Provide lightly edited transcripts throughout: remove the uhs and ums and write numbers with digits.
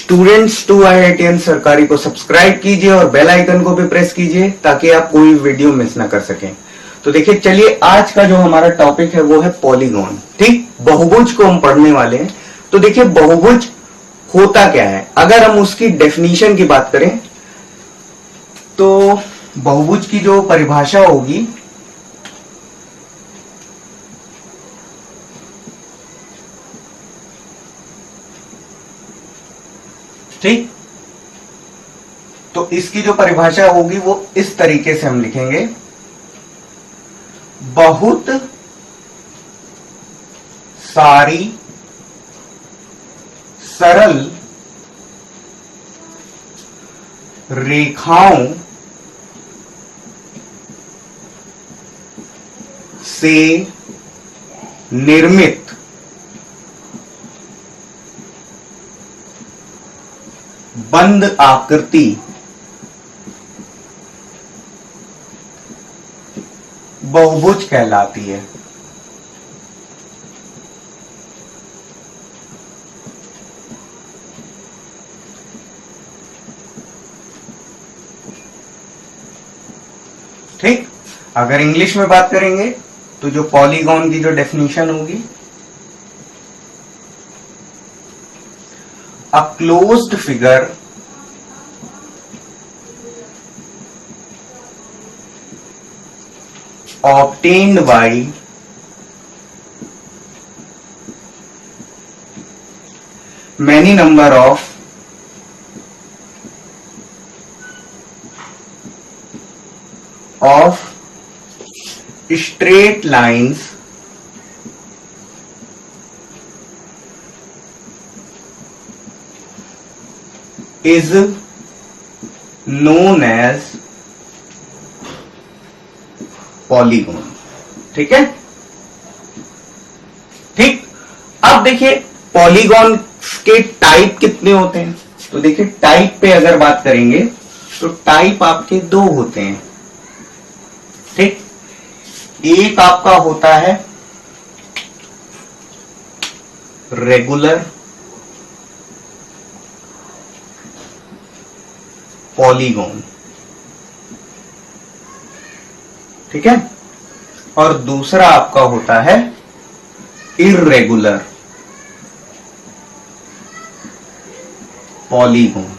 Students to IITian सरकारी को subscribe कीजिए और बेल आइकन को भी प्रेस कीजिए ताकि आप कोई वीडियो मिस ना कर सकें। तो देखिए, चलिए आज का जो हमारा टॉपिक है वो है पॉलीगॉन। ठीक, बहुभुज को हम पढ़ने वाले हैं। तो देखिए, बहुभुज होता क्या है, अगर हम उसकी डेफिनेशन की बात करें तो बहुभुज की जो परिभाषा होगी ठीक, तो इसकी जो परिभाषा होगी वो इस तरीके से हम लिखेंगे, बहुत सारी सरल रेखाओं से निर्मित बंद आकृति बहुभुज कहलाती है। ठीक, अगर इंग्लिश में बात करेंगे तो जो पॉलीगॉन की जो डेफिनेशन होगी, a closed figure obtained by many number of straight lines is known as polygon. ठीक है, ठीक। अब देखिए, पॉलीगॉन के टाइप कितने होते हैं। तो देखिए, टाइप पे अगर बात करेंगे तो टाइप आपके दो होते हैं। ठीक, एक आपका होता है रेगुलर पॉलीगॉन, ठीक है, और दूसरा आपका होता है इर्रेगुलर पॉलीगॉन।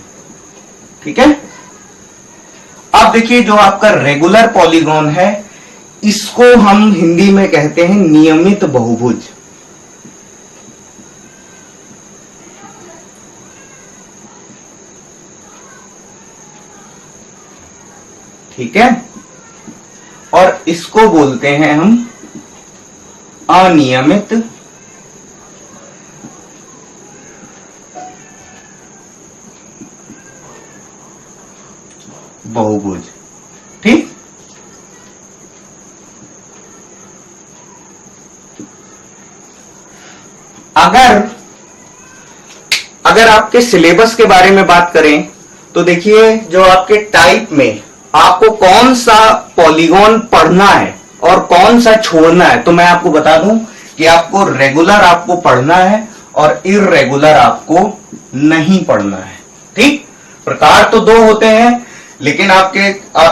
ठीक है, अब देखिए, जो आपका रेगुलर पॉलीगॉन है इसको हम हिंदी में कहते हैं नियमित बहुभुज। ठीक है, और इसको बोलते हैं हम अनियमित बहुभुज। ठीक, अगर आपके सिलेबस के बारे में बात करें तो देखिए, जो आपके टाइप में आपको कौन सा पॉलीगॉन पढ़ना है और कौन सा छोड़ना है, तो मैं आपको बता दूं कि आपको रेगुलर आपको पढ़ना है और इर्रेगुलर आपको नहीं पढ़ना है। ठीक, प्रकार तो दो होते हैं, लेकिन आप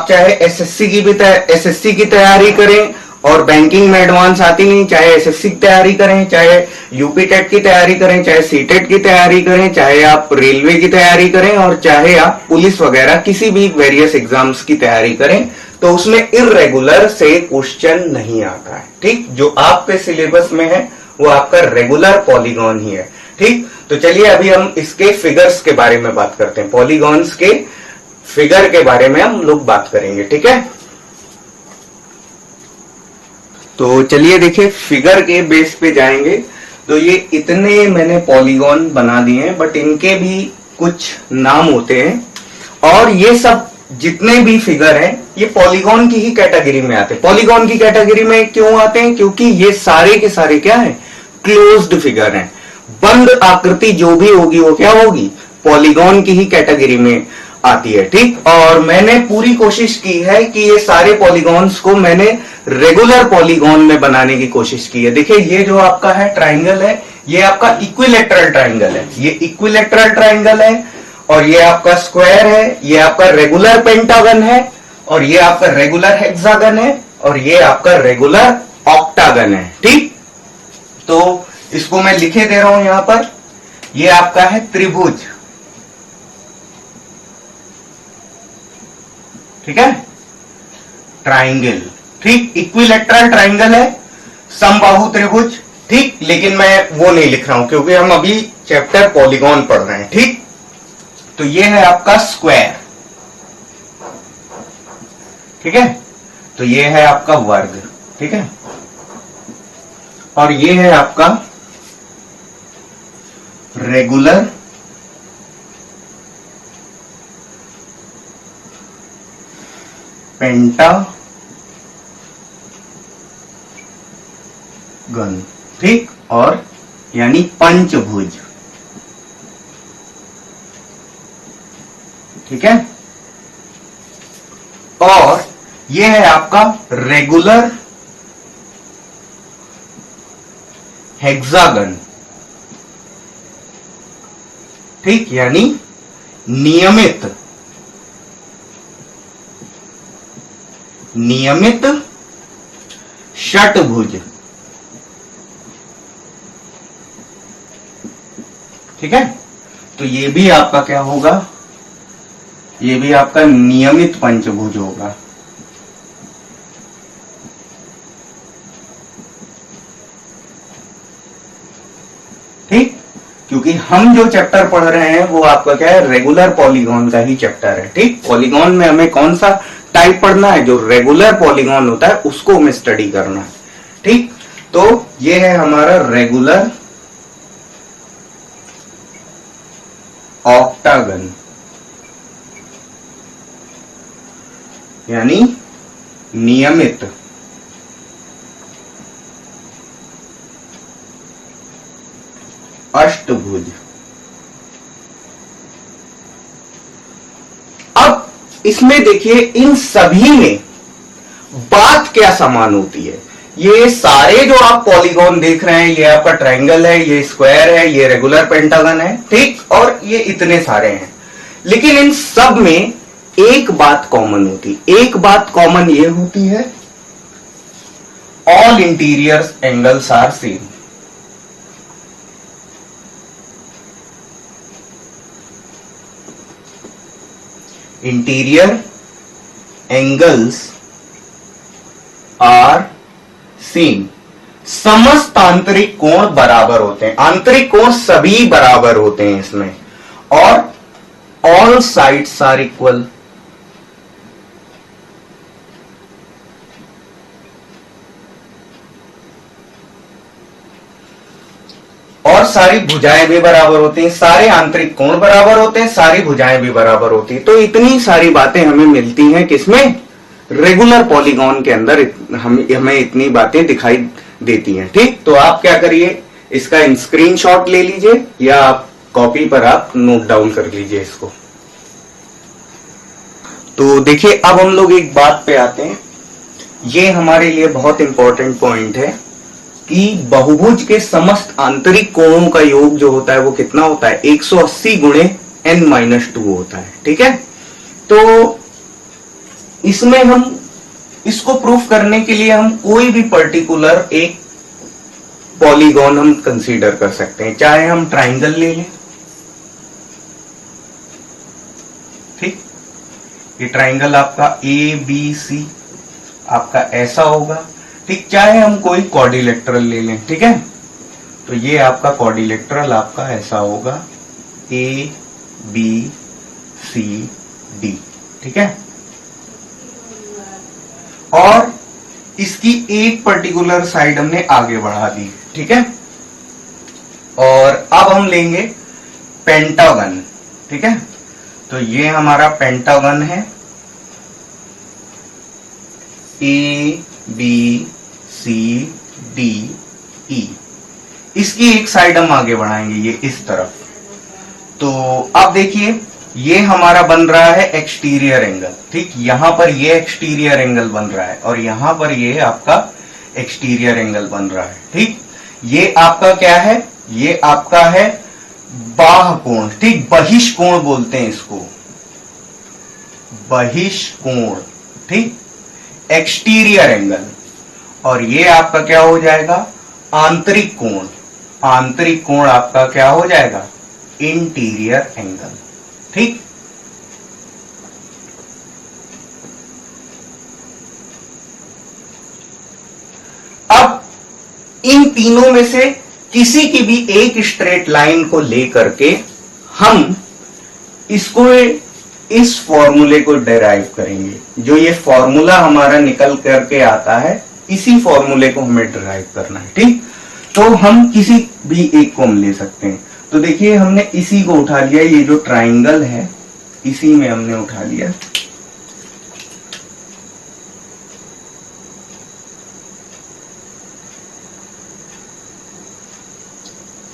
चाहे एसएससी की तैयारी करें और बैंकिंग में एडवांस आती नहीं, चाहे एसएससी की तैयारी करें, चाहे यूपी टेट की तैयारी करें, चाहे सीटेट की तैयारी करें, चाहे आप रेलवे की तैयारी करें और चाहे आप पुलिस वगैरह किसी भी वेरियस एग्जाम्स की तैयारी करें, तो उसमें इर्रेगुलर से क्वेश्चन नहीं आता है। ठीक, जो आपके सिलेबस में है वो आपका रेगुलर पॉलीगॉन ही है। ठीक, तो चलिए अभी हम इसके फिगर्स के बारे में बात करते हैं। पॉलीगॉन्स के फिगर के बारे में हम लोग बात करेंगे। ठीक है, तो चलिए देखिए, फिगर के बेस पे जाएंगे तो ये इतने मैंने पॉलीगॉन बना दिए हैं, बट इनके भी कुछ नाम होते हैं और ये सब जितने भी फिगर हैं ये पॉलीगॉन की ही कैटेगरी में आते हैं। पॉलीगॉन की कैटेगरी में क्यों आते हैं, क्योंकि ये सारे के सारे क्या है, क्लोज्ड फिगर हैं। बंद आकृति जो भी होगी वो क्या होगी, पॉलीगॉन की ही कैटेगरी में आती है। ठीक, और मैंने पूरी कोशिश की है कि ये सारे पॉलीगॉन्स को मैंने रेगुलर पॉलीगॉन में बनाने की कोशिश की है। देखिए, ये जो आपका है ट्राइंगल है, ये आपका इक्विलेटरल ट्राइंगल है, ये इक्विलेटरल ट्राइंगल है, और ये आपका स्क्वायर है, ये आपका रेगुलर पेंटागन है, और ये आपका रेगुलर हेक्सागन है, और ये आपका रेगुलर ऑक्टागन है। ठीक, तो इसको मैं लिखे दे रहा हूं यहां पर। ये आपका है त्रिभुज, ठीक है, ट्राइंगल। ठीक, इक्विलेटरल ट्राइंगल है, समबाहु त्रिभुज। ठीक, लेकिन मैं वो नहीं लिख रहा हूं क्योंकि हम अभी चैप्टर पॉलीगॉन पढ़ रहे हैं। ठीक, तो ये है आपका स्क्वायर, ठीक है, तो ये है आपका वर्ग, ठीक है, और ये है आपका रेगुलर पेंटागन। ठीक, और यानी पंचभुज, ठीक है, और यह है आपका रेगुलर हेक्सागन। ठीक, यानी नियमित षटभुज। ठीक है, तो ये भी आपका क्या होगा, ये भी आपका नियमित पंचभुज होगा। ठीक, क्योंकि हम जो चैप्टर पढ़ रहे हैं वो आपका क्या है, रेगुलर पॉलीगॉन का ही चैप्टर है। ठीक, पॉलीगॉन में हमें कौन सा टाइप पढ़ना है, जो रेगुलर पॉलीगॉन होता है उसको हमें स्टडी करना है। ठीक, तो ये है हमारा रेगुलर ऑक्टागन, यानी नियमित अष्टभुज। अब इसमें देखिए, इन सभी में बात क्या समान होती है। ये सारे जो आप पॉलीगॉन देख रहे हैं, ये आपका ट्रायंगल है, ये स्क्वायर है, ये रेगुलर पेंटागन है। ठीक, और ये इतने सारे हैं, लेकिन इन सब में एक बात कॉमन होती, एक बात कॉमन ये होती है, all interior angles are same. Interior angles are same. समस्त आंतरिक कोण बराबर होते हैं, आंतरिक कोण सभी बराबर होते हैं इसमें, और ऑल साइड्स आर इक्वल। और सारी भुजाएं भी बराबर होती हैं, सारे आंतरिक कोण बराबर होते हैं, सारी भुजाएं भी बराबर होती हैं। तो इतनी सारी बातें हमें मिलती हैं किसमें, रेगुलर पॉलीगॉन के अंदर हमें इतनी बातें दिखाई देती हैं। ठीक, तो आप क्या करिए, इसका स्क्रीनशॉट ले लीजिए या आप कॉपी पर आप नोट डाउन कर लीजिए इसको। तो देखिए, अब हम लोग एक बात पे आते हैं, ये हमारे लिए बहुत इंपॉर्टेंट पॉइंट है कि बहुभुज के समस्त आंतरिक कोणों का योग जो होता है वो कितना होता है, 180 गुणे n-2 होता है। ठीक है, तो इसमें हम इसको प्रूफ करने के लिए हम कोई भी पर्टिकुलर एक पॉलीगॉन हम कंसीडर कर सकते हैं, चाहे हम ट्राइंगल ले लें। ठीक, ये ट्राइंगल आपका ABC आपका ऐसा होगा। ठीक, चाहे हम कोई क्वाड्रिलेटरल ले लें। ठीक है, तो ये आपका क्वाड्रिलेटरल आपका ऐसा होगा ABCD। ठीक है, और इसकी एक पर्टिकुलर साइड हमने आगे बढ़ा दी। ठीक है, और अब हम लेंगे पेंटागन। ठीक है, तो ये हमारा पेंटागन है, ABCDE। इसकी एक साइड हम आगे बढ़ाएंगे, ये इस तरफ। तो अब देखिए, ये हमारा बन रहा है एक्सटीरियर एंगल। ठीक, यहां पर ये एक्सटीरियर एंगल बन रहा है और यहां पर ये आपका एक्सटीरियर एंगल बन रहा है। ठीक, ये आपका क्या है, ये आपका है बाह्य कोण, ठीक, बहिष्कोण बोलते हैं इसको, बहिष्कोण, ठीक, एक्सटीरियर एंगल। और ये आपका क्या हो जाएगा, आंतरिक कोण, आंतरिक कोण आपका क्या हो जाएगा, इंटीरियर एंगल, ठीक। अब इन तीनों में से किसी की भी एक स्ट्रेट लाइन को लेकर के हम इसको इस फॉर्मूले को डेराइव करेंगे। जो ये फॉर्मूला हमारा निकल करके आता है, इसी फॉर्मूले को हमें डेराइव करना है, ठीक। तो हम किसी भी एक को हम ले सकते हैं। तो देखिए हमने इसी को उठा लिया, ये जो ट्राइंगल है इसी में हमने उठा लिया।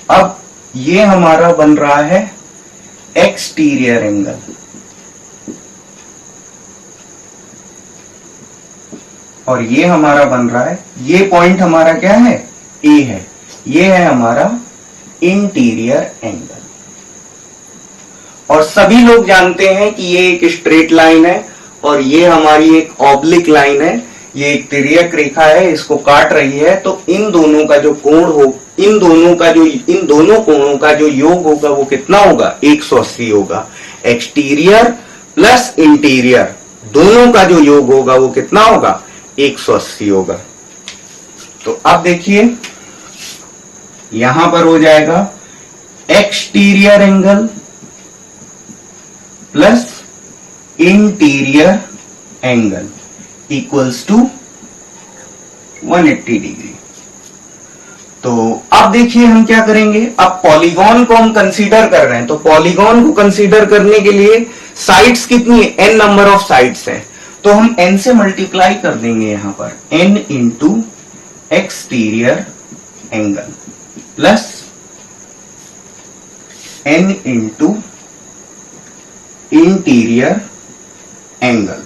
अब ये हमारा बन रहा है एक्सटीरियर एंगल, और ये हमारा बन रहा है, ये पॉइंट हमारा क्या है, ए है, ये है हमारा इंटीरियर एंगल। और सभी लोग जानते हैं कि ये एक स्ट्रेट लाइन है और ये हमारी एक ऑब्लिक लाइन है, ये एक तिर्यक रेखा है, इसको काट रही है। तो इन दोनों का जो कोण हो, इन दोनों कोणों का जो योग होगा वो कितना होगा, 180 होगा। एक्सटीरियर प्लस इंटीरियर दोनों का जो योग होगा वो कितना होगा, 180 होगा। तो अब देखिए यहां पर हो जाएगा exterior angle plus interior angle equals to 180 degree. तो अब देखिए हम क्या करेंगे, अब पॉलीगॉन को हम कंसीडर कर रहे हैं, तो पॉलीगॉन को कंसीडर करने के लिए साइड्स कितनी है, n नंबर ऑफ साइड्स है, तो हम n से मल्टीप्लाई कर देंगे यहां पर, n into exterior angle plus n into interior angle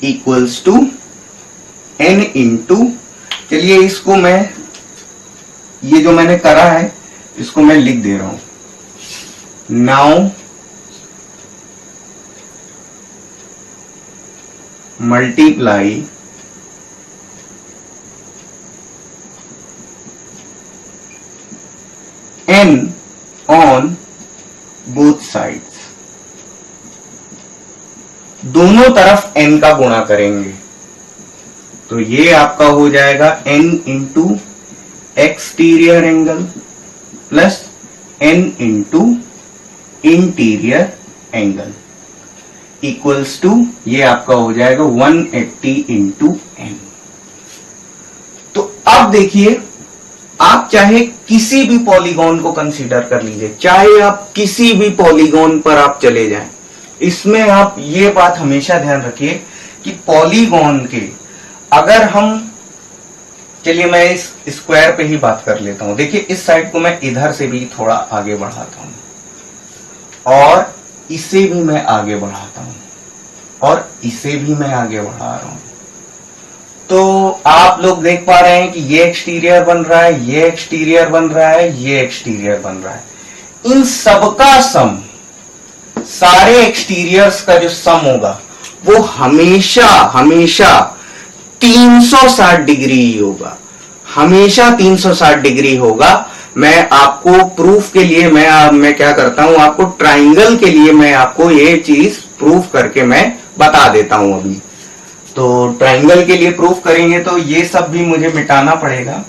equals to n into, चलिए इसको मैं, ये जो मैंने करा है इसको मैं लिख दे रहा हूं। Now multiply n on both sides, दोनों तरफ n का गुणा करेंगे, तो ये आपका हो जाएगा n into exterior angle plus n into interior angle equals to, ये आपका हो जाएगा 180 इंटू n। तो अब देखिए आप चाहे किसी भी पॉलीगॉन को कंसीडर कर लीजिए, चाहे आप किसी भी पॉलीगॉन पर आप चले जाएं, इसमें आप ये बात हमेशा ध्यान रखिए कि पॉलीगॉन के अगर हम, चलिए मैं इस स्क्वायर पे ही बात कर लेता हूं। देखिए इस साइड को मैं इधर से भी थोड़ा आगे बढ़ाता हूं और इसे भी मैं आगे बढ़ाता हूं और इसे भी मैं आगे बढ़ा रहा हूं, तो आप लोग देख पा रहे हैं कि ये एक्सटीरियर बन रहा है, ये एक्सटीरियर बन रहा है, ये एक्सटीरियर बन रहा है। इन सबका सम, सारे एक्सटीरियर्स का जो सम होगा वो हमेशा हमेशा 360 डिग्री ही होगा, हमेशा 360 डिग्री होगा। मैं आपको प्रूफ के लिए मैं क्या करता हूं, आपको ट्राइंगल के लिए मैं आपको ये चीज प्रूफ करके मैं बता देता हूं अभी। तो ट्राइंगल के लिए प्रूफ करेंगे तो ये सब भी मुझे मिटाना पड़ेगा।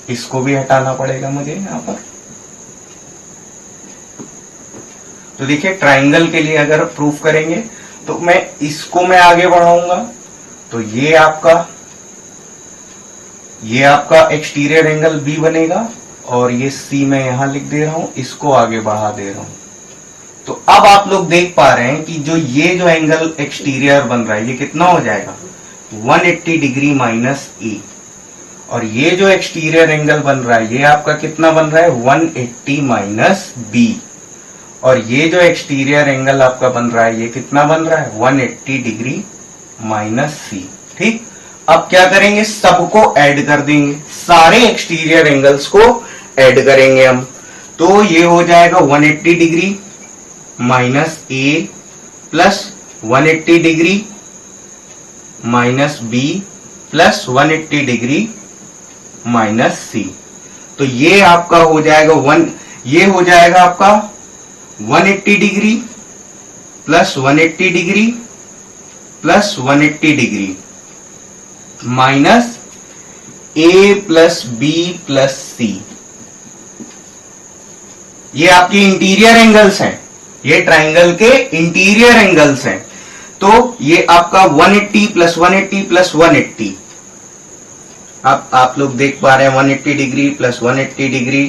इसको भी हटाना पड़ेगा मुझे यहां पर। तो देखिए ट्राइंगल के लिए अगर प्रूफ करेंगे तो मैं इसको मैं आगे बढ़ाऊंगा, तो ये आपका एक्सटीरियर एंगल बी बनेगा और ये सी मैं यहां लिख दे रहा हूं, इसको आगे बढ़ा दे रहा हूं। तो अब आप लोग देख पा रहे हैं कि ये जो एंगल एक्सटीरियर बन रहा है ये कितना हो जाएगा, 180 डिग्री माइनस ए, और ये जो एक्सटीरियर एंगल बन रहा है ये आपका कितना बन रहा है, 180 माइनस बी, और ये जो एक्सटीरियर एंगल आपका बन रहा है ये कितना बन रहा है, 180 डिग्री माइनस सी। ठीक, अब क्या करेंगे, सबको ऐड कर देंगे, सारे एक्सटीरियर एंगल्स को ऐड करेंगे हम। तो ये हो जाएगा 180 degree minus A plus 180 degree minus B plus 180 degree minus C. तो ये आपका हो जाएगा ये हो जाएगा आपका 180 degree plus 180 degree plus 180 degree minus A plus B plus C. ये आपके इंटीरियर एंगल्स हैं, ये ट्राइंगल के इंटीरियर एंगल्स हैं। तो ये आपका 180 प्लस 180 प्लस 180, अब आप लोग देख पा रहे हैं 180 degree plus 180 degree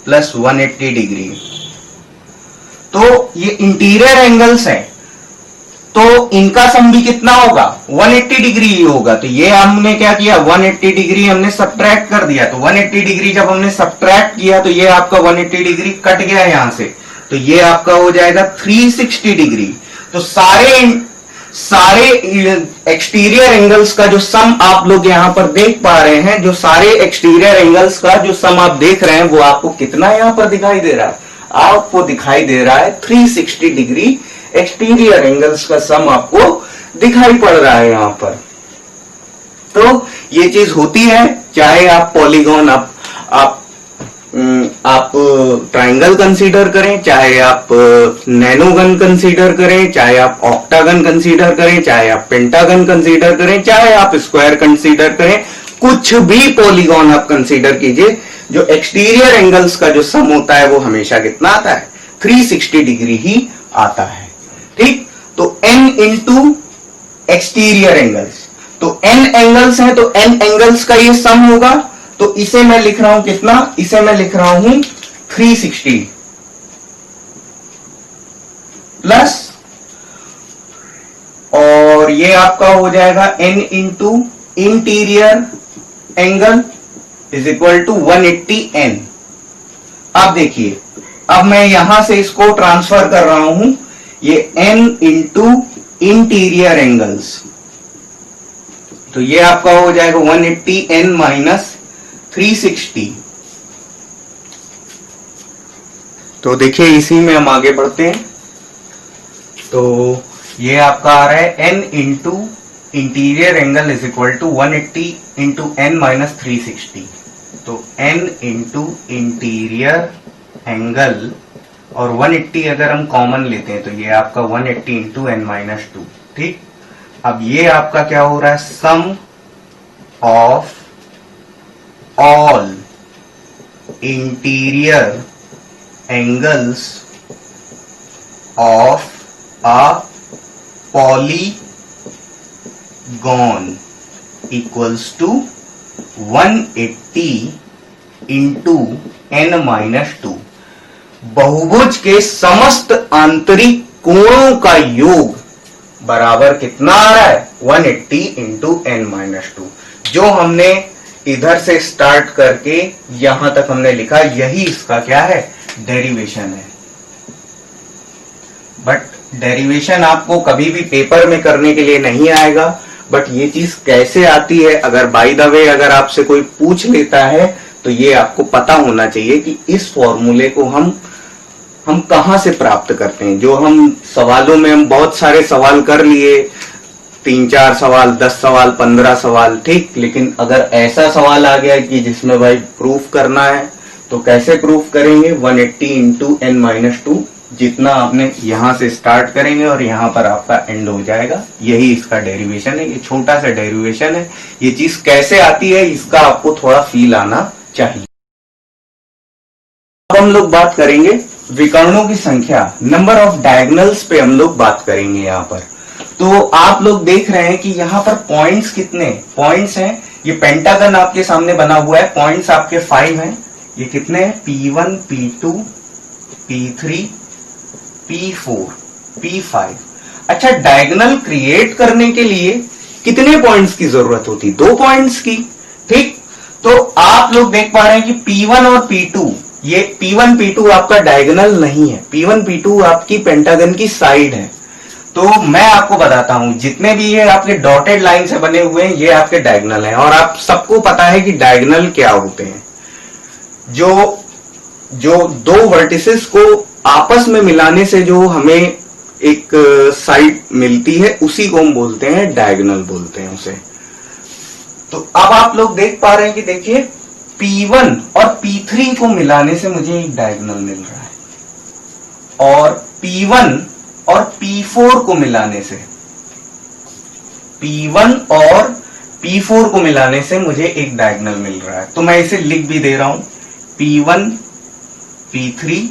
plus 180 degree. तो ये इंटीरियर एंगल्स हैं, तो इनका सम भी कितना होगा, 180 डिग्री ही होगा। तो ये हमने क्या किया, 180 डिग्री हमने सब्ट्रैक्ट कर दिया। तो 180 डिग्री जब हमने सब्ट्रैक्ट किया तो ये आपका 180 डिग्री कट गया यहां से, तो ये आपका हो जाएगा 360 डिग्री। तो सारे एक्सटीरियर एंगल्स का जो सम आप लोग यहां पर देख पा रहे हैं, जो सारे एक्सटीरियर एंगल्स का जो सम आप देख रहे हैं, वो आपको कितना यहां पर दिखाई दे रहा है, आपको दिखाई दे रहा है 360 डिग्री एक्सटीरियर एंगल्स का सम आपको दिखाई पड़ रहा है यहां पर। तो ये चीज होती है, चाहे आप पॉलीगॉन आप ट्राइंगल कंसीडर करें, चाहे आप नैनोगन कंसीडर करें, चाहे आप ऑक्टागन कंसीडर करें, चाहे आप पेंटागन कंसीडर करें, चाहे आप स्क्वायर कंसीडर करें, कुछ भी पॉलीगॉन आप कंसीडर कीजिए, जो एक्सटीरियर एंगल्स का जो सम होता है वो हमेशा कितना आता है, 360 डिग्री ही आता है। ठीक, तो n इंटू एक्सटीरियर एंगल्स, तो n एंगल्स हैं, तो n एंगल्स का ये सम होगा। तो इसे मैं लिख रहा हूं कितना, इसे मैं लिख रहा हूं 360 प्लस, और ये आपका हो जाएगा n into interior angle is equal to 180n। अब देखिए, अब मैं यहां से इसको ट्रांसफर कर रहा हूं, ये n इंटू इंटीरियर एंगल्स, तो ये आपका हो जाएगा 180n माइनस 360। तो देखिए इसी में हम आगे बढ़ते हैं। तो ये आपका आ रहा है n into interior angle is equal to 180 into n minus 360। तो n इंटू इंटीरियर एंगल और 180 अगर हम कॉमन लेते हैं तो ये आपका 180 इंटू n माइनस 2। ठीक, अब ये आपका क्या हो रहा है, sum of all interior angles of a polygon equals to 180 into n minus 2। बहुभुज के समस्त आंतरिक कोणों का योग बराबर कितना आ रहा है, 180 इंटू n माइनस 2। जो हमने इधर से स्टार्ट करके यहां तक हमने लिखा, यही इसका क्या है, डेरिवेशन है। बट डेरिवेशन आपको कभी भी पेपर में करने के लिए नहीं आएगा, बट ये चीज कैसे आती है, अगर बाय द वे अगर आपसे कोई पूछ लेता है तो ये आपको पता होना चाहिए कि इस फॉर्मूले को हम कहां से प्राप्त करते हैं। जो हम सवालों में हम बहुत सारे सवाल कर लिए, 3-4 सवाल, 10 सवाल, 15 सवाल, ठीक, लेकिन अगर ऐसा सवाल आ गया कि जिसमें भाई प्रूफ करना है तो कैसे प्रूफ करेंगे, 180 इंटू n माइनस 2, जितना आपने यहां से स्टार्ट करेंगे और यहां पर आपका एंड हो जाएगा, यही इसका डेरिवेशन है। ये छोटा सा डेरिवेशन है, ये चीज कैसे आती है इसका आपको थोड़ा फील आना चाहिए। अब हम लोग बात करेंगे विकर्णों की संख्या, नंबर ऑफ डायगोनल्स पे हम लोग बात करेंगे यहाँ पर। तो आप लोग देख रहे हैं कि यहाँ पर पॉइंट्स कितने पॉइंट्स हैं, ये पेंटागन आपके सामने बना हुआ है, पॉइंट्स आपके 5 हैं। ये कितने हैं, P1, P2, P3, P4, P5। अच्छा, डायगोनल क्रिएट करने के लिए कितने पॉइंट्स की जरूरत होती, 2 पॉइंट्स की। ठीक, तो आप लोग देख पा रहे हैं कि P1 और P2, ये P1 P2 आपका डायगोनल नहीं है, P1 P2 आपकी पेंटागन की साइड है। तो मैं आपको बताता हूं, जितने भी ये आपके डॉटेड लाइन से बने हुए हैं ये आपके डायगोनल हैं, और आप सबको पता है कि डायगोनल क्या होते हैं। जो दो वर्टिसेस को आपस में मिलाने से जो हमें एक साइड मिलती है उसी को हम बोलते हैं डायगोनल बोलते हैं उसे। तो अब आप लोग देख पा रहे हैं कि देखिए P1 और P3 को मिलाने से मुझे एक डायगोनल मिल रहा है, और P1 और P4 को मिलाने से, P1 और P4 को मिलाने से मुझे एक डायगोनल मिल रहा है। तो मैं इसे लिख भी दे रहा हूं, P1 P3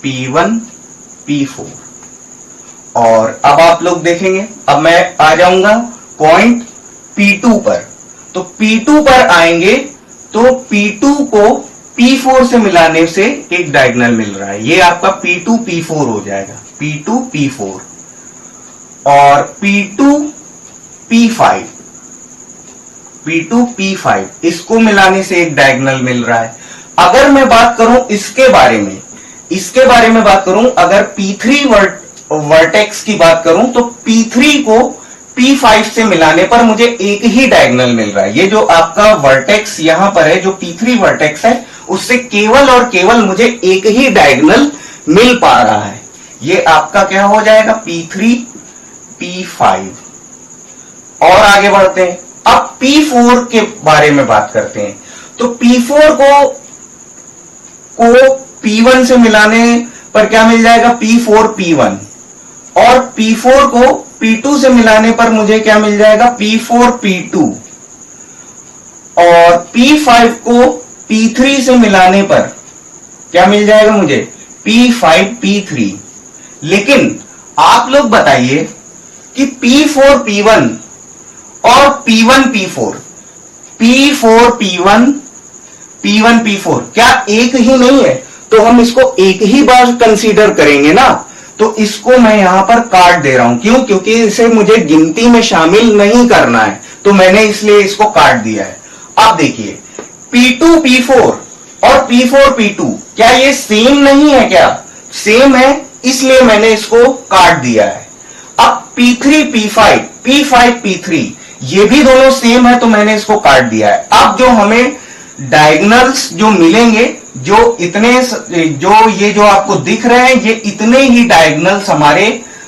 P1 P4। और अब आप लोग देखेंगे, अब मैं आ जाऊंगा पॉइंट P2 पर। तो P2 पर आएंगे तो P2 को P4 से मिलाने से एक डायगोनल मिल रहा है, ये आपका P2 P4 हो जाएगा, P2 P4। और P2 P5, P2 P5 इसको मिलाने से एक डायगोनल मिल रहा है। अगर मैं बात करूं इसके बारे में बात करूं, अगर P3 वर्टेक्स की बात करूं तो P3 को P5 से मिलाने पर मुझे एक ही डायगोनल मिल रहा है। ये जो आपका वर्टेक्स यहां पर है, जो P3 वर्टेक्स है, उससे केवल और केवल मुझे एक ही डायगोनल मिल पा रहा है। ये आपका क्या हो जाएगा, P3 P5। और आगे बढ़ते हैं, अब P4 के बारे में बात करते हैं। तो P4 को P1 से मिलाने पर क्या मिल जाएगा, P4 P1। और P4 को P2 से मिलाने पर मुझे क्या मिल जाएगा, P4 P2। और P5 को P3 से मिलाने पर क्या मिल जाएगा मुझे, P5 P3। लेकिन आप लोग बताइए कि P4 P1 और P1 P4, P4 P1 P1 P4 क्या एक ही नहीं है? तो हम इसको एक ही बार कंसीडर करेंगे ना, तो इसको मैं यहां पर काट दे रहा हूं। क्यों? क्योंकि इसे मुझे गिनती में शामिल नहीं करना है, तो मैंने इसलिए इसको काट दिया है। अब देखिए P2 P4 और P4 P2 क्या ये सेम नहीं है? क्या सेम है, इसलिए मैंने इसको काट दिया है। अब P3 P5 P5 P3 ये भी दोनों सेम है, तो मैंने इसको काट दिया है। अब जो हमें डायगोनल्स जो मिलेंगे, ये जो आपको दिख रहे हैं, ये इतने ही डायगोनल्स हमारे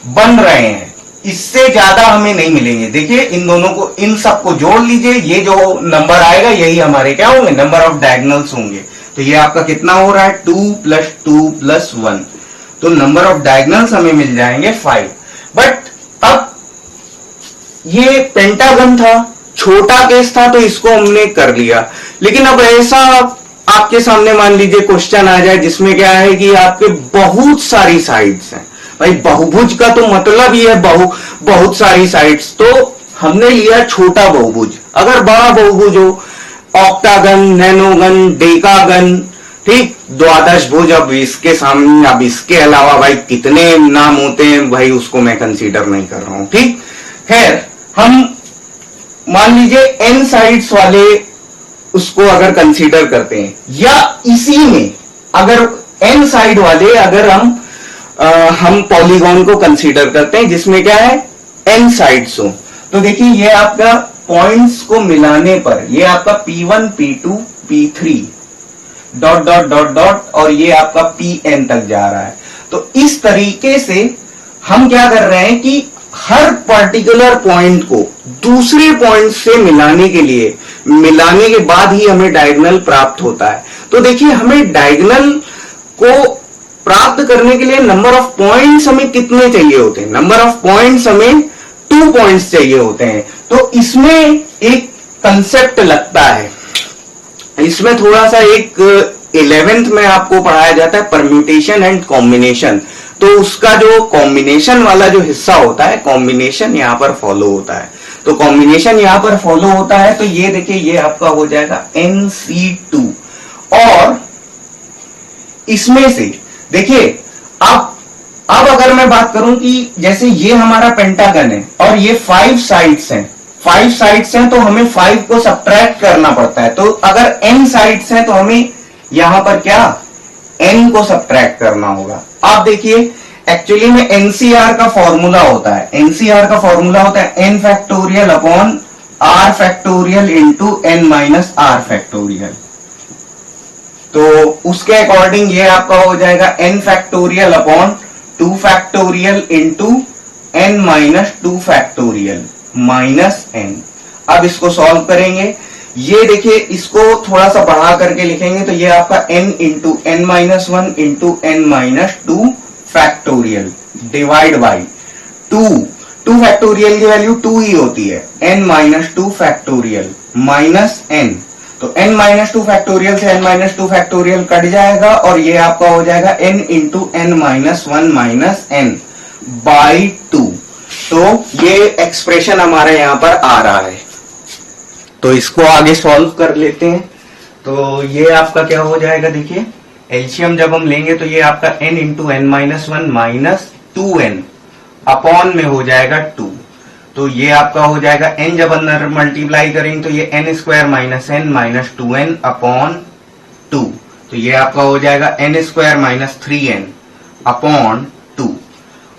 बन रहे हैं, इससे ज्यादा हमें नहीं मिलेंगे। देखिए इन दोनों को, इन सबको जोड़ लीजिए, ये जो नंबर आएगा यही हमारे क्या होंगे, नंबर ऑफ डायगोनल्स होंगे। तो ये आपका कितना हो रहा है, 2 + 2 + 1। तो नंबर ऑफ डायगोनल्स हमें मिल जाएंगे 5। बट अब ये पेंटागन था, छोटा केस था, तो इसको हमने कर लिया। लेकिन अब ऐसा आपके सामने मान लीजिए क्वेश्चन आ जाए जिसमें क्या है कि आपके बहुत सारी साइड्स हैं। भाई बहुभुज का तो मतलब ही है बहुत सारी साइड्स, तो हमने लिया छोटा बहुभुज। अगर बड़ा बहुभुज हो, ऑक्टागन, नैनोगन, डेकागन, ठीक, द्वादश भुज, अब इसके सामने, अब इसके अलावा भाई कितने नाम होते हैं भाई, उसको मैं कंसीडर नहीं कर रहा हूं। ठीक, खैर हम मान लीजिए n साइड्स वाले उसको अगर कंसीडर करते हैं, या इसी में अगर n साइड वाले अगर हम पॉलीगॉन को कंसीडर करते हैं जिसमें क्या है, n साइड्स हो, तो देखिए ये आपका पॉइंट्स को मिलाने पर ये आपका P1 P2 P3 ... और ये आपका Pn तक जा रहा है। तो इस तरीके से हम क्या कर रहे हैं कि हर पर्टिकुलर पॉइंट को दूसरे पॉइंट से मिलाने के बाद ही हमें डायगोनल प्राप्त होता है। तो देखिए हमें डायगोनल को प्राप्त करने के लिए नंबर ऑफ पॉइंट्स हमें कितने चाहिए होते हैं, नंबर ऑफ पॉइंट्स हमें 2 पॉइंट्स चाहिए होते हैं। तो इसमें एक कंसेप्ट लगता है, इसमें थोड़ा सा एक 11th में आपको पढ़ाया जाता है परम्यूटेशन एंड कॉम्बिनेशन। तो उसका जो कॉम्बिनेशन वाला जो हिस्सा होता है, कॉम्बिनेशन यहां पर फॉलो होता है। तो कॉम्बिनेशन यहां पर फॉलो होता है, तो ये देखिए ये आपका हो जाएगा NC2। और इसमें से देखिए अब अगर मैं बात करूं कि जैसे ये हमारा पेंटागन है और ये 5 साइड्स हैं, 5 साइड्स हैं, तो हमें 5 को सब्ट्रैक्ट करना पड़ता है। तो अगर n साइड्स हैं तो हमें यहां पर क्या n को सब्ट्रैक्ट करना होगा। आप देखिए एक्चुअली में एनसीआर का फॉर्मूला होता है, एनसीआर का फॉर्मूला होता है n factorial upon r factorial into n minus r factorial. तो उसके अकॉर्डिंग ये आपका हो जाएगा n factorial upon 2 factorial into n minus 2 factorial minus n. अब इसको सॉल्व करेंगे, ये देखिए इसको थोड़ा सा बढ़ा करके लिखेंगे तो ये आपका n into n minus 1 into n minus 2 factorial divide by 2 factorial की वैल्यू 2 ही होती है, n minus 2 factorial minus n। तो n माइनस 2 फैक्टोरियल से n माइनस 2 फैक्टोरियल कट जाएगा और ये आपका हो जाएगा n into n minus 1 minus n by 2। तो ये एक्सप्रेशन हमारे यहां पर आ रहा है, तो इसको आगे सॉल्व कर लेते हैं। तो ये आपका क्या हो जाएगा, देखिए एलसीएम जब हम लेंगे तो ये आपका n into n minus 1 minus 2n upon में हो जाएगा 2। तो ये आपका हो जाएगा n जब अंदर मल्टीप्लाई करेंगे तो ये n square minus n minus 2n upon 2। तो ये आपका हो जाएगा n square minus 3n upon 2।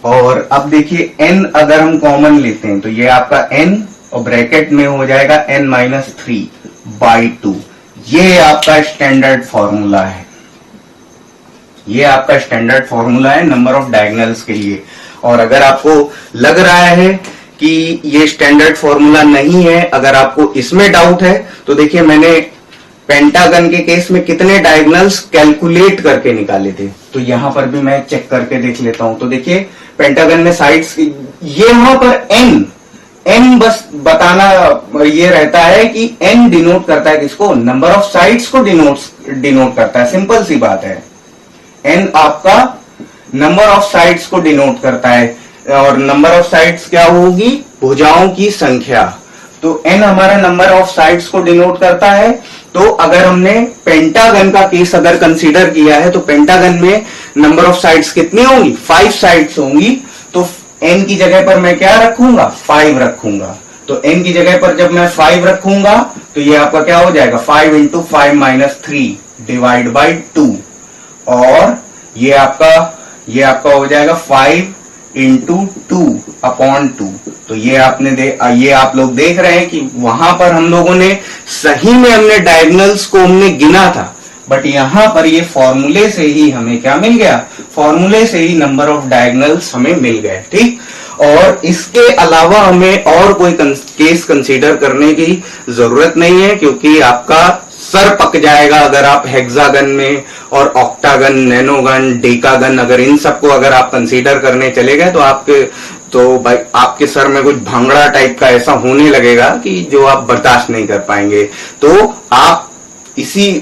और अब देखिए n अगर हम कॉमन लेते हैं तो ये आपका n और ब्रैकेट में हो जाएगा n माइनस 3 बाई 2। ये आपका स्टैंडर्ड फॉर्मूला है, ये आपका स्टैंडर्ड फॉर्मूला है नंबर ऑफ डायगोनल्स के लिए। और अगर आपको लग रहा है कि ये स्टैंडर्ड फॉर्मूला नहीं है, अगर आपको इसमें डाउट है तो देखिए मैंने पेंटागन के केस में कितने डायगोनल्स कैलकुलेट करके निकाले थे, तो यहां पर भी मैं चेक करके देख लेता हूं। तो देखिए पेंटागन में साइड्स, ये यहां पर n बस बताना ये रहता है कि n डिनोट करता है किसको, नंबर ऑफ साइड्स को डिनोट करता है, सिंपल सी बात है। n आपका नंबर ऑफ साइड्स को डिनोट करता है और नंबर ऑफ साइड्स क्या होगी, भुजाओं की संख्या। तो n हमारा नंबर ऑफ साइड्स को डिनोट करता है। तो अगर हमने पेंटागन का केस अगर कंसीडर किया है तो पेंटागन में नंबर ऑफ साइड्स कितनी होंगी, 5 साइड्स होंगी। तो n की जगह पर मैं क्या रखूंगा, 5 रखूंगा। तो n की जगह पर जब मैं 5 रखूंगा तो ये आपका क्या हो जाएगा, 5 इंटू 5 माइनस 3 डिवाइड बाई 2। और ये आपका हो जाएगा 5 इंटू 2 अपॉन 2। तो ये ये आप लोग देख रहे हैं कि वहां पर हम लोगों ने सही में हमने डायगोनल्स को हमने गिना था, बट यहां पर ये फॉर्मूले से ही हमें क्या मिल गया, फॉर्मूले से ही नंबर ऑफ डायगोनल्स हमें मिल गए, ठीक। और इसके अलावा हमें और कोई केस कंसीडर करने की जरूरत नहीं है, क्योंकि आपका सर पक जाएगा अगर आप हेक्सागन में और ऑक्टागन, नैनोगन, डेकागन अगर इन सबको अगर आप कंसीडर करने चले गए तो भाई आपके सर में कुछ भांगड़ा टाइप का ऐसा होने लगेगा कि जो आप बर्दाश्त नहीं कर पाएंगे। तो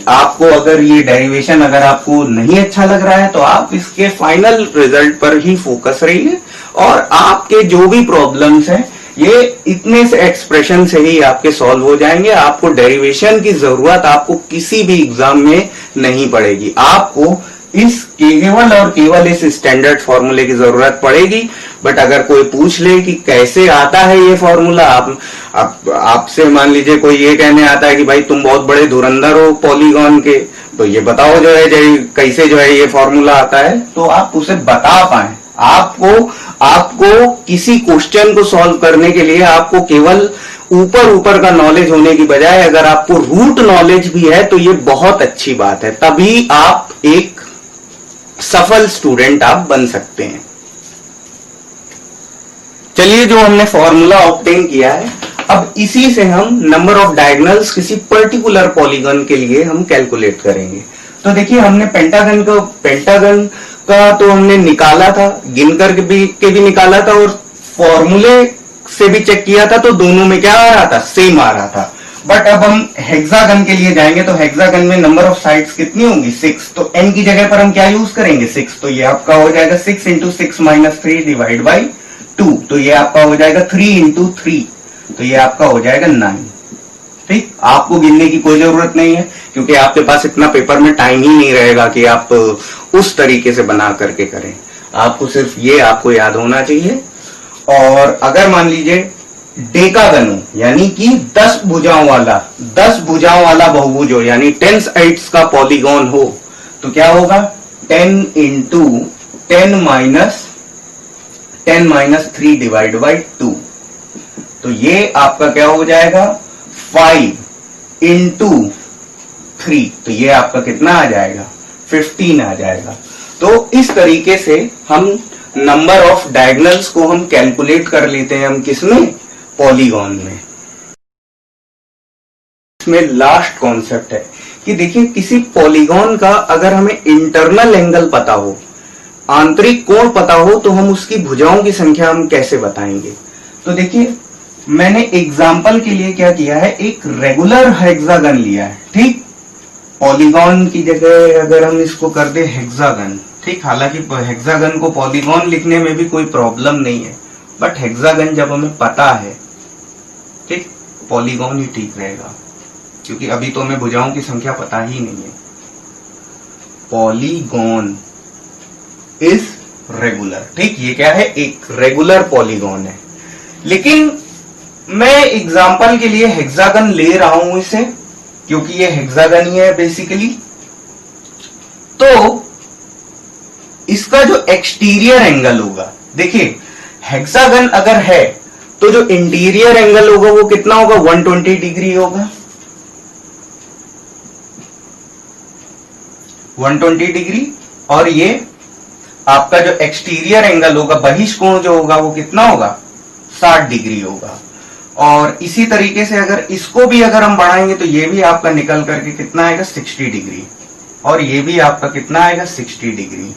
आपको अगर ये डेरिवेशन अगर आपको नहीं अच्छा लग रहा है तो आप इसके फाइनल रिजल्ट पर ही फोकस रहिए और आपके जो भी प्रॉब्लम्स हैं ये इतने से एक्सप्रेशन से ही आपके सॉल्व हो जाएंगे। आपको डेरिवेशन की जरूरत आपको किसी भी एग्जाम में नहीं पड़ेगी, आपको इस केवल और केवल इस स्टैंडर्ड फॉर्मूले की जरूरत पड़ेगी। बट अगर कोई पूछ ले कि कैसे आता है ये फॉर्मूला, आपसे मान लीजिए कोई ये कहने आता है कि भाई तुम बहुत बड़े धुरंधर हो पॉलीगॉन के, तो ये बताओ जो है कैसे जो है ये फॉर्मूला आता है, तो आप उसे बता पाए। आपको किसी क्वेश्चन को सॉल्व करने के लिए आपको केवल ऊपर का नॉलेज होने की बजाय अगर आपको रूट नॉलेज भी है तो ये बहुत अच्छी बात है, तभी आप एक सफल स्टूडेंट आप बन सकते हैं। चलिए, जो हमने फॉर्मूला ऑब्टेन किया है, अब इसी से हम नंबर ऑफ डायगोनल्स किसी पर्टिकुलर पॉलीगन के लिए हम कैलकुलेट करेंगे। तो देखिए, हमने पेंटागन का तो हमने निकाला था, गिनकर के भी निकाला था और फॉर्मूले से भी चेक किया था, तो दोनों में क्या आ रहा था, सेम आ रहा था। बट अब हम हेक्सागन के लिए जाएंगे तो हेक्सागन में नंबर ऑफ साइड्स कितनी होंगी, 6। तो n की जगह पर हम क्या यूज करेंगे, 6। तो ये आपका हो जाएगा 6 इंटू 6 माइनस 3 डिवाइड बाई 2। तो ये आपका हो जाएगा 3 इंटू 3, तो ये आपका हो जाएगा 9। ठीक, आपको गिनने की कोई जरूरत नहीं है क्योंकि आपके पास इतना पेपर में टाइम ही नहीं रहेगा कि आप उस तरीके से बना करके करें। आपको सिर्फ ये आपको याद होना चाहिए। और अगर मान लीजिए डेकागन हो, यानी कि 10 भुजाओं वाला बहुभुज हो, यानी 10 साइड्स का पॉलीगॉन हो, तो क्या होगा, 10 into 10 minus 10 minus 3 divide by 2, तो ये आपका क्या हो जाएगा 5 इंटू 3, तो ये आपका कितना आ जाएगा 15 आ जाएगा। तो इस तरीके से हम नंबर ऑफ डायगोनल्स को हम कैलकुलेट कर लेते हैं, हम किसमें, पॉलीगॉन में। इसमें लास्ट कॉन्सेप्ट है कि देखिए किसी पॉलीगॉन का अगर हमें इंटरनल एंगल पता हो, आंतरिक कोण पता हो, तो हम उसकी भुजाओं की संख्या हम कैसे बताएंगे। तो देखिए मैंने एग्जाम्पल के लिए क्या किया है, एक रेगुलर हेक्सागन लिया है, ठीक, पॉलीगॉन की जगह अगर हम इसको कर दे हेक्सागन, ठीक, हालांकि हेक्सागन को पॉलीगॉन लिखने में भी कोई प्रॉब्लम नहीं है, बट हेक्सागन जब हमें पता है, ठीक, पॉलीगॉन ही ठीक रहेगा, क्योंकि अभी तो हमें भुजाओं की संख्या पता ही नहीं है। पॉलीगॉन इज रेगुलर, ठीक, ये क्या है, एक रेगुलर पॉलीगॉन है। लेकिन मैं एग्जाम्पल के लिए हेक्सागन ले रहा हूं इसे, क्योंकि ये हेक्सागन ही है बेसिकली। तो इसका जो एक्सटीरियर एंगल होगा, देखिए हेक्सागन अगर है तो जो इंटीरियर एंगल होगा वो कितना होगा, 120 डिग्री होगा, 120 डिग्री। और ये आपका जो एक्सटीरियर एंगल होगा, बहिष्कोण जो होगा वो कितना होगा, 60 डिग्री होगा। और इसी तरीके से अगर इसको भी अगर हम बढ़ाएंगे तो ये भी आपका निकल करके कितना आएगा, 60 डिग्री, और ये भी आपका कितना आएगा, 60 डिग्री,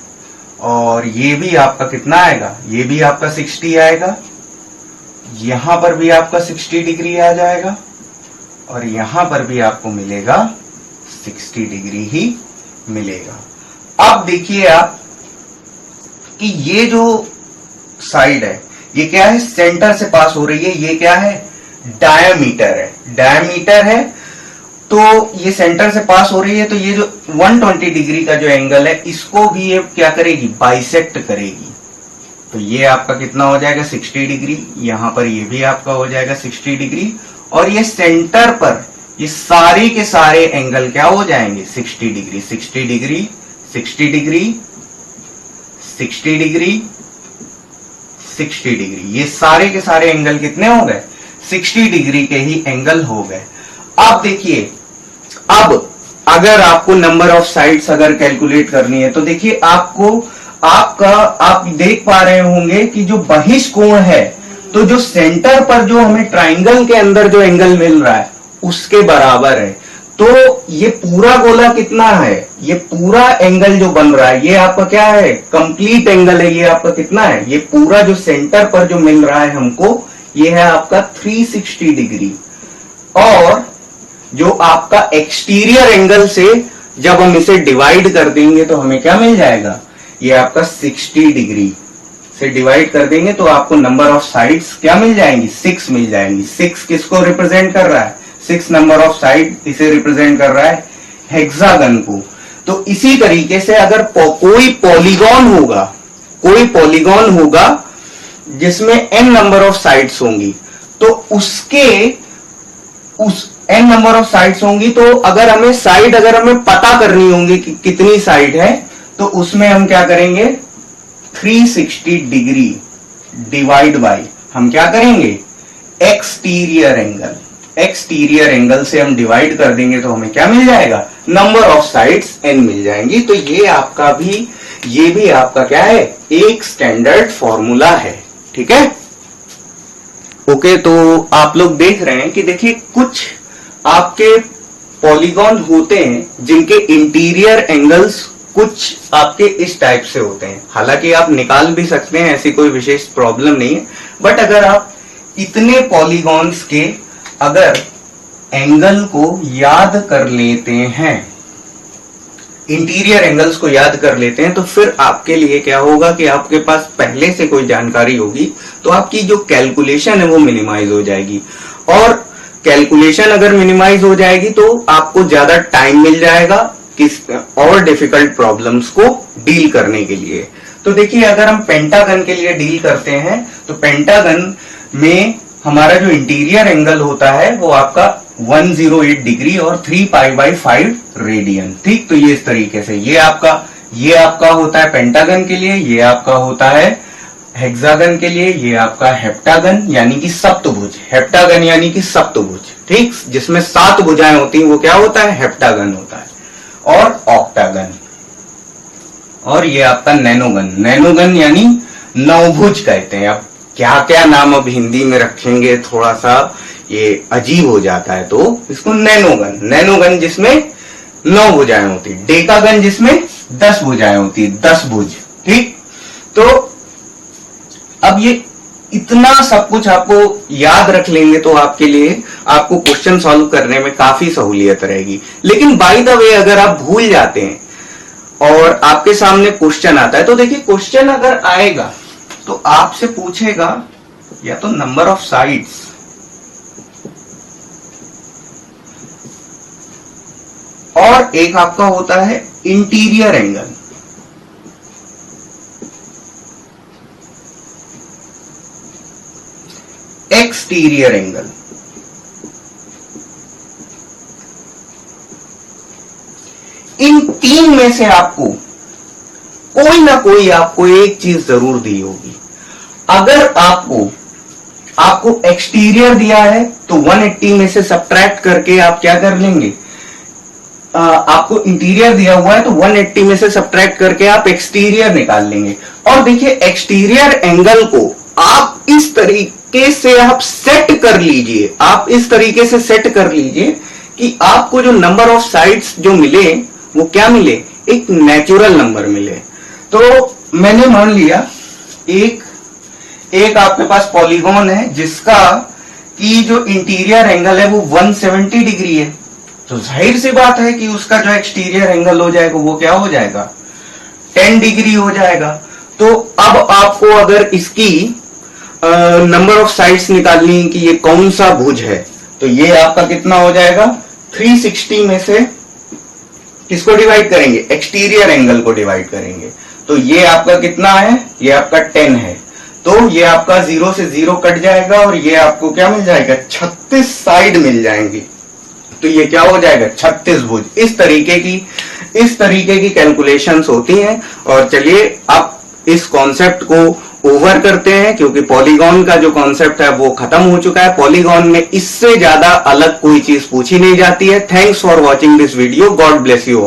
और ये भी आपका कितना आएगा, ये भी आपका 60 आएगा, यहां पर भी आपका 60 डिग्री आ जाएगा, और यहां पर भी आपको मिलेगा 60 डिग्री ही मिलेगा। अब देखिए आप कि ये जो साइड है ये क्या है, सेंटर से पास हो रही है, ये क्या है, डायमीटर है, डायमीटर है, तो ये सेंटर से पास हो रही है, तो ये जो 120 डिग्री का जो एंगल है इसको भी ये क्या करेगी, बाइसेक्ट करेगी। तो ये आपका कितना हो जाएगा, 60 डिग्री, यहां पर ये भी आपका हो जाएगा 60 डिग्री, और ये सेंटर पर ये सारे के सारे एंगल क्या हो जाएंगे, 60 degree, 60 degree, 60 degree, 60 degree, 60 degree, ये सारे के सारे एंगल कितने हो गए, 60 डिग्री के ही एंगल हो गए। अब देखिए, अब अगर आपको नंबर ऑफ साइड्स अगर कैलकुलेट करनी है तो देखिए आपको आप देख पा रहे होंगे कि जो बहिष्कोण है, तो जो सेंटर पर जो हमें ट्राइंगल के अंदर जो एंगल मिल रहा है उसके बराबर है। तो ये पूरा गोला कितना है, ये पूरा एंगल जो बन रहा है ये आपका क्या है, कंप्लीट एंगल है, ये आपका कितना है, ये पूरा जो सेंटर पर जो मिल रहा है हमको ये है आपका 360 डिग्री। और जो आपका एक्सटीरियर एंगल से जब हम इसे डिवाइड कर देंगे तो हमें क्या मिल जाएगा, ये आपका 60 डिग्री से डिवाइड कर देंगे तो आपको नंबर ऑफ साइड्स क्या मिल जाएंगी, 6 मिल जाएंगी। 6 किसको रिप्रेजेंट कर रहा है, 6 नंबर ऑफ साइड इसे रिप्रेजेंट कर रहा है हेक्सागन को। तो इसी तरीके से अगर कोई पॉलीगॉन होगा जिसमें n नंबर ऑफ साइड्स होंगी, तो उसके उस n नंबर ऑफ साइड्स होंगी, तो अगर हमें पता करनी होंगी कि कितनी साइड है, तो उसमें हम क्या करेंगे, 360 डिग्री डिवाइड बाई हम क्या करेंगे, एक्सटीरियर एंगल से हम डिवाइड कर देंगे तो हमें क्या मिल जाएगा, नंबर ऑफ साइड्स n मिल जाएंगी। तो ये भी आपका क्या है, एक स्टैंडर्ड फॉर्मूला है, ठीक है। ओके, तो आप लोग देख रहे हैं कि देखिए कुछ आपके पॉलीगॉन होते हैं जिनके इंटीरियर एंगल्स कुछ आपके इस टाइप से होते हैं, हालांकि आप निकाल भी सकते हैं, ऐसी कोई विशेष प्रॉब्लम नहीं है। बट अगर आप इतने पॉलीगॉन्स के अगर एंगल को याद कर लेते हैं, इंटीरियर एंगल्स को याद कर लेते हैं, तो फिर आपके लिए क्या होगा कि आपके पास पहले से कोई जानकारी होगी, तो आपकी जो कैलकुलेशन है वो मिनिमाइज हो जाएगी। और कैलकुलेशन अगर मिनिमाइज हो जाएगी तो आपको ज्यादा टाइम मिल जाएगा किस और डिफिकल्ट प्रॉब्लम्स को डील करने के लिए। तो देखिए अगर हम पेंटागन के लिए डील करते हैं तो पेंटागन में हमारा जो इंटीरियर एंगल होता है वो आपका 108 डिग्री और 3π/5 रेडियन, ठीक। तो ये इस तरीके से ये आपका होता है पेंटागन के लिए, ये आपका होता है हेक्सागन के लिए ये आपका हेप्टागन यानी कि सप्तभुज, हेप्टागन यानी कि सप्तभुज, ठीक, जिसमें 7 भुजाएं होती हैं वो क्या होता है, हेप्टागन होता है। और ऑक्टागन, और ये आपका नैनोगन, नैनोगन यानी नवभुज कहते हैं। अब क्या क्या नाम अब हिंदी में रखेंगे, थोड़ा सा ये अजीब हो जाता है, तो इसको नैनोगन, नैनोगन जिसमें 9 भुजाएं होती, डेकागन जिसमें 10 भुजाएं होती, 10 भुज, ठीक। तो अब ये इतना सब कुछ आपको याद रख लेंगे तो आपके लिए, आपको क्वेश्चन सॉल्व करने में काफी सहूलियत रहेगी। लेकिन बाय द वे अगर आप भूल जाते हैं और आपके सामने क्वेश्चन आता है, तो देखिए क्वेश्चन अगर आएगा तो आपसे पूछेगा या तो नंबर ऑफ साइड्स, और एक आपका होता है इंटीरियर एंगल। एक्सटीरियर एंगल, इन 3 में से आपको कोई ना कोई आपको एक चीज जरूर दी होगी। अगर आपको एक्सटीरियर दिया है तो 180 में से सब्ट्रैक्ट करके आप क्या कर लेंगे, आपको इंटीरियर दिया हुआ है तो 180 में से सब्ट्रैक्ट करके आप एक्सटीरियर निकाल लेंगे। और देखिए एक्सटीरियर एंगल को आप इस तरीके से आप सेट कर लीजिए, आप इस तरीके से सेट कर लीजिए कि आपको जो नंबर ऑफ साइड्स जो मिले वो क्या मिले, एक नेचुरल नंबर मिले। तो मैंने मान लिया एक आपके पास पॉलीगॉन है जिसका की जो इंटीरियर एंगल है वो 170 डिग्री है, तो जाहिर सी बात है कि उसका जो एक्सटीरियर एंगल हो जाएगा वो क्या हो जाएगा, 10 डिग्री हो जाएगा। तो अब आपको अगर इसकी नंबर ऑफ साइड्स निकालनी कि ये कौन सा भुज है, तो ये आपका कितना हो जाएगा, 360 में से किसको डिवाइड करेंगे, एक्सटीरियर एंगल को डिवाइड करेंगे। तो ये आपका कितना है, ये आपका 10 है, तो ये आपका 0 से 0 कट जाएगा और ये आपको क्या मिल जाएगा, 36 साइड मिल जाएंगी। तो ये क्या हो जाएगा, 36 भुज। इस तरीके की कैलकुलेशंस होती हैं। और चलिए अब इस कॉन्सेप्ट को ओवर करते हैं, क्योंकि पॉलीगॉन का जो कॉन्सेप्ट है वो खत्म हो चुका है। पॉलीगॉन में इससे ज्यादा अलग कोई चीज पूछी नहीं जाती है। Thanks for watching this video, God bless you.